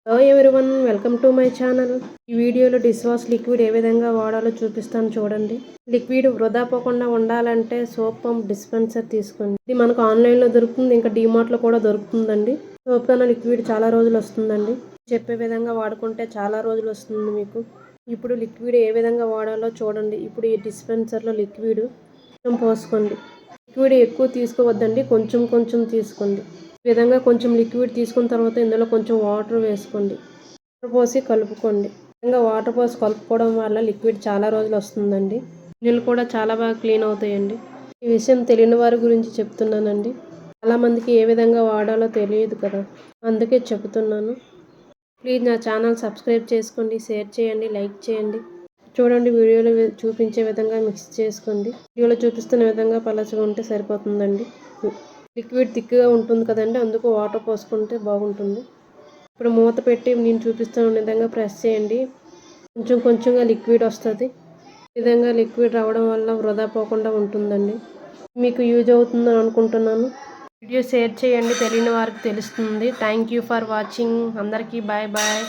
Hello everyone, welcome to my channel. ఈ వీడియోలో dish wash liquid ఏ విధంగా వాడాలో చూపిస్తాను చూడండి. లిక్విడ్ వృధా పోకుండా ఉండాలంటే సోప్ పంప్ డిస్పెన్సర్ తీసుకోండి. ఇది మనకు ఆన్లైన్లో దొరుకుతుంది, ఇంకా డీమార్ట్లో కూడా దొరుకుతుందండి. సోప్ కన్నా లిక్విడ్ చాలా రోజులు వస్తుందండి. చెప్పే విధంగా వాడుకుంటే చాలా రోజులు వస్తుంది మీకు. ఇప్పుడు లిక్విడ్ ఏ విధంగా వాడాలో చూడండి. ఇప్పుడు ఈ డిస్పెన్సర్లో లిక్విడ్ పోసుకోండి. లిక్విడ్ ఎక్కువ తీసుకోవద్దండి, కొంచెం కొంచెం తీసుకోండి. ఈ విధంగా కొంచెం లిక్విడ్ తీసుకున్న తర్వాత ఇందులో కొంచెం వాటర్ వేసుకోండి. వాటర్ పోసి కలుపుకోండి. ఈ విధంగా వాటర్ పోసి కలుపుకోవడం వల్ల లిక్విడ్ చాలా రోజులు వస్తుందండి. నీళ్ళు కూడా చాలా బాగా క్లీన్ అవుతాయండి. ఈ విషయం తెలియని వారి గురించి చెప్తున్నానండి. చాలామందికి ఏ విధంగా వాడాలో తెలియదు కదా, అందుకే చెబుతున్నాను. ప్లీజ్ నా ఛానల్ సబ్స్క్రైబ్ చేసుకోండి, షేర్ చేయండి, లైక్ చేయండి. చూడండి, వీడియోలో చూపించే విధంగా మిక్స్ చేసుకోండి. వీడియోలో చూపిస్తున్న విధంగా పలచగా ఉంటే సరిపోతుందండి. లిక్విడ్ థిక్గా ఉంటుంది కదండి, అందుకు వాటర్ పోసుకుంటే బాగుంటుంది. ఇప్పుడు మూత పెట్టి నేను చూపిస్తున్న విధంగా ప్రెస్ చేయండి. కొంచెం కొంచెంగా లిక్విడ్ వస్తుంది. ఈ విధంగా లిక్విడ్ రావడం వల్ల వృధా పోకుండా ఉంటుందండి. మీకు యూజ్ అవుతుందని అనుకుంటున్నాను. వీడియో షేర్ చేయండి, తెలియని వారికి తెలుస్తుంది. Thank you for watching. అందరికీ బాయ్ బాయ్.